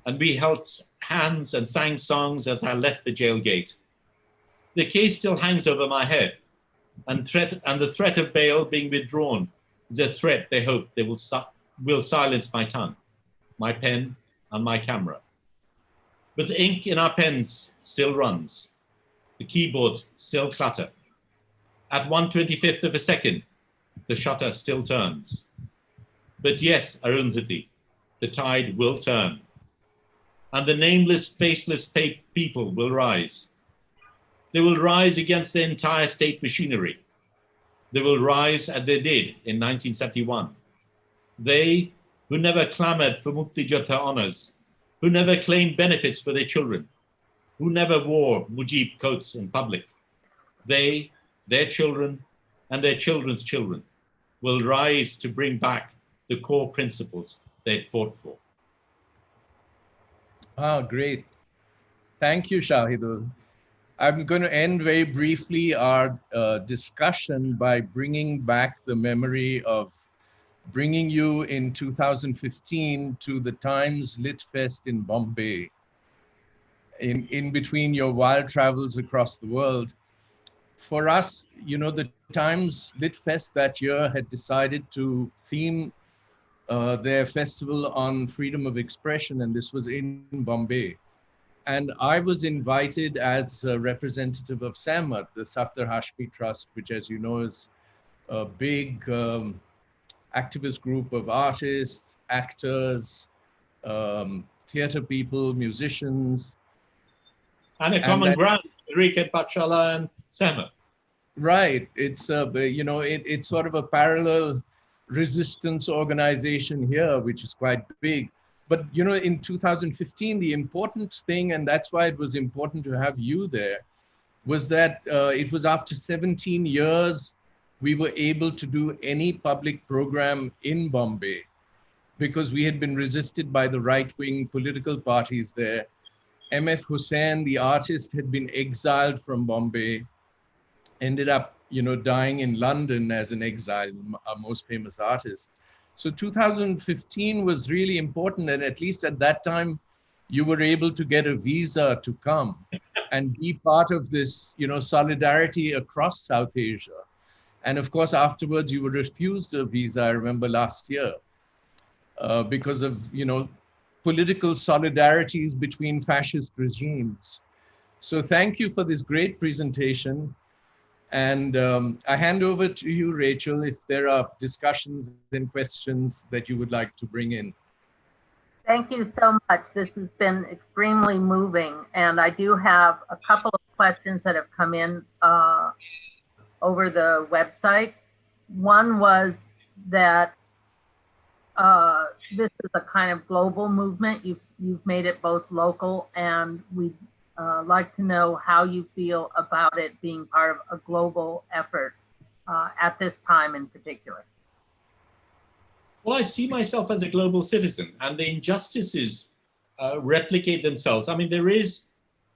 And we held hands and sang songs as I left the jail gate. The case still hangs over my head, and the threat of bail being withdrawn is a threat they hope they will silence my tongue, my pen, and my camera. But the ink in our pens still runs. The keyboards still clatter. At 1/25th of a second, the shutter still turns. But yes, Arundhati, the tide will turn. And the nameless, faceless people will rise. They will rise against the entire state machinery. They will rise as they did in 1971. They who never clamored for Mukti Jodha honors, who never claimed benefits for their children, who never wore mujib coats in public. They, their children, and their children's children will rise to bring back the core principles they fought for. Ah, great. Thank you, Shahidul. I'm going to end very briefly our discussion by bringing back the memory of bringing you in 2015 to the Times Lit Fest in Bombay, in between your wild travels across the world. For us, the Times Lit Fest that year had decided to theme their festival on freedom of expression, and this was in Bombay. And I was invited as a representative of SAMAT, the Safdar Hashmi Trust, which, as you know, is a big activist group of artists, actors, theater people, musicians. And a And common that, ground, Riket Patshala and Sama. right, it's it's sort of a parallel resistance organization here, which is quite big. But in 2015, the important thing, and that's why it was important to have you there, was that it was after 17 years we were able to do any public program in Bombay, because we had been resisted by the right-wing political parties there. M.F. Hussain, the artist, had been exiled from Bombay, ended up, dying in London as an exile, our most famous artist. So 2015 was really important. And at least at that time, you were able to get a visa to come and be part of this, solidarity across South Asia. And of course, afterwards, you were refused a visa, I remember last year, because of, political solidarities between fascist regimes. So thank you for this great presentation. And I hand over to you, Rachel, if there are discussions and questions that you would like to bring in. Thank you so much. This has been extremely moving. And I do have a couple of questions that have come in over the website. One was that this is a kind of global movement. You've made it both local, and we'd like to know how you feel about it being part of a global effort at this time in particular. Well, I see myself as a global citizen, and the injustices replicate themselves. I mean, there is,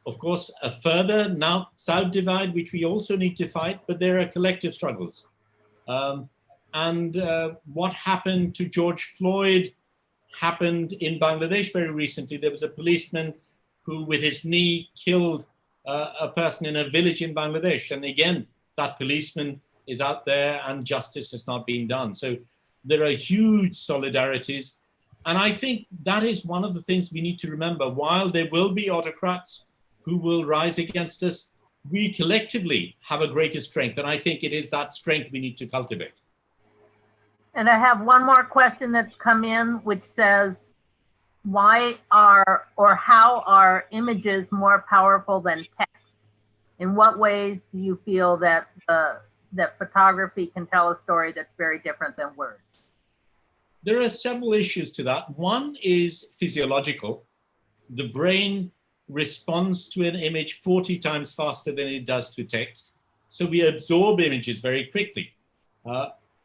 of course, a further North-South divide, which we also need to fight, but there are collective struggles. And what happened to George Floyd happened in Bangladesh very recently. There was a policeman who, with his knee, killed a person in a village in Bangladesh. And again, that policeman is out there and justice has not been done. So there are huge solidarities. And I think that is one of the things we need to remember. While there will be autocrats who will rise against us, we collectively have a greater strength. And I think it is that strength we need to cultivate. And I have one more question that's come in, which says, why are, or how are images more powerful than text? In what ways do you feel that that photography can tell a story that's very different than words? There are several issues to that. One is physiological. The brain responds to an image 40 times faster than it does to text. So we absorb images very quickly.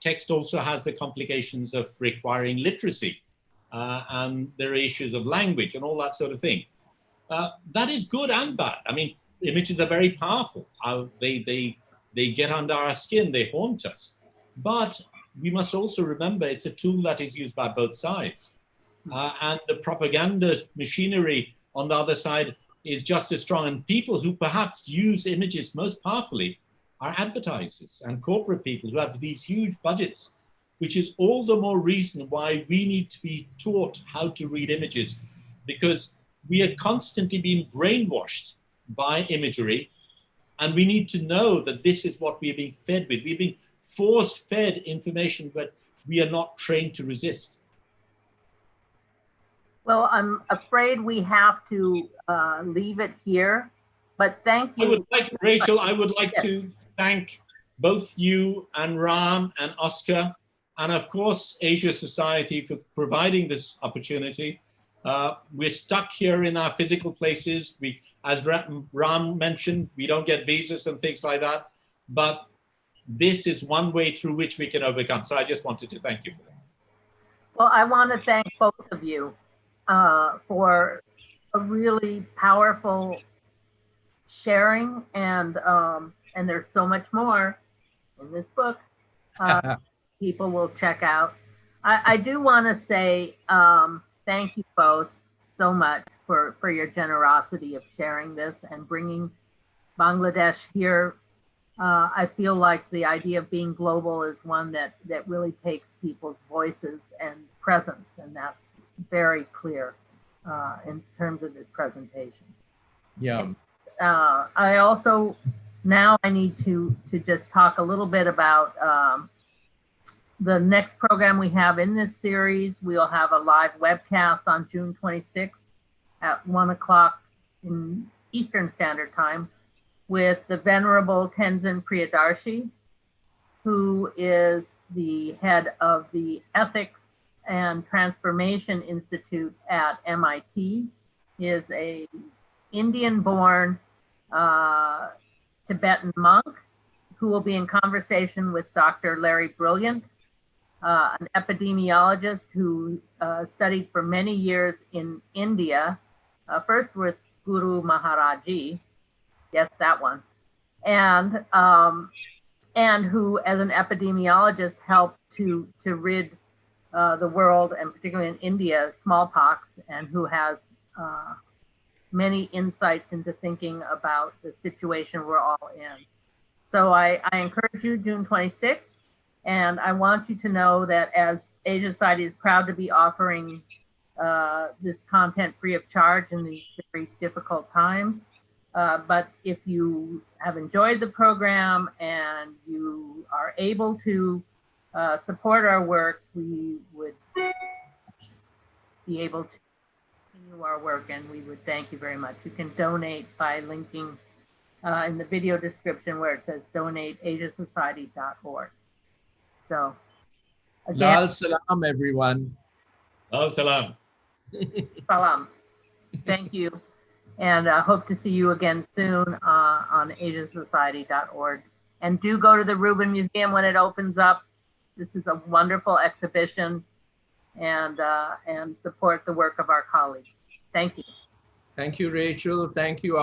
Text also has the complications of requiring literacy, and there are issues of language and all that sort of thing. That is good and bad. I mean, images are very powerful. They get under our skin, they haunt us. But we must also remember it's a tool that is used by both sides. And the propaganda machinery on the other side is just as strong. And people who perhaps use images most powerfully are advertisers and corporate people who have these huge budgets, which is all the more reason why we need to be taught how to read images, because we are constantly being brainwashed by imagery. And we need to know that this is what we are being fed with. We're being force-fed information, but we are not trained to resist. Well, I'm afraid we have to leave it here, but thank you. Rachel, I would like to thank both you and Ram and Oscar, and of course, Asia Society for providing this opportunity. We're stuck here in our physical places. As Ram mentioned, we don't get visas and things like that, but this is one way through which we can overcome. So I just wanted to thank you for that. Well, I want to thank both of you for a really powerful sharing, and there's so much more in this book people will check out. I do want to say thank you both so much for your generosity of sharing this and bringing Bangladesh here. I feel like the idea of being global is one that really takes people's voices and presence, and that's very clear in terms of this presentation. Yeah. And, I also now I need to just talk a little bit about the next program we have in this series. We'll have a live webcast on June 26th at 1 o'clock in Eastern Standard Time with the Venerable Tenzin Priyadarshi, who is the head of the Ethics and Transformation Institute at MIT. He is a Indian-born Tibetan monk who will be in conversation with Dr. Larry Brilliant, an epidemiologist who studied for many years in India, first with Guru Maharaji, yes, that one, and who, as an epidemiologist, helped to rid the world, and particularly in India, smallpox, and who has many insights into thinking about the situation we're all in. So I encourage you, June 26th. And I want you to know that as Asia Society is proud to be offering this content free of charge in these very difficult times. But if you have enjoyed the program and you are able to support our work, we would be able to continue our work, and we would thank you very much. You can donate by linking in the video description where it says donate asiasociety.org. So again, Lal salam, everyone. Lal salam. Salam. Thank you. And hope to see you again soon on asiasociety.org. And do go to the Rubin Museum when it opens up. This is a wonderful exhibition, and support the work of our colleagues. Thank you. Thank you, Rachel. Thank you.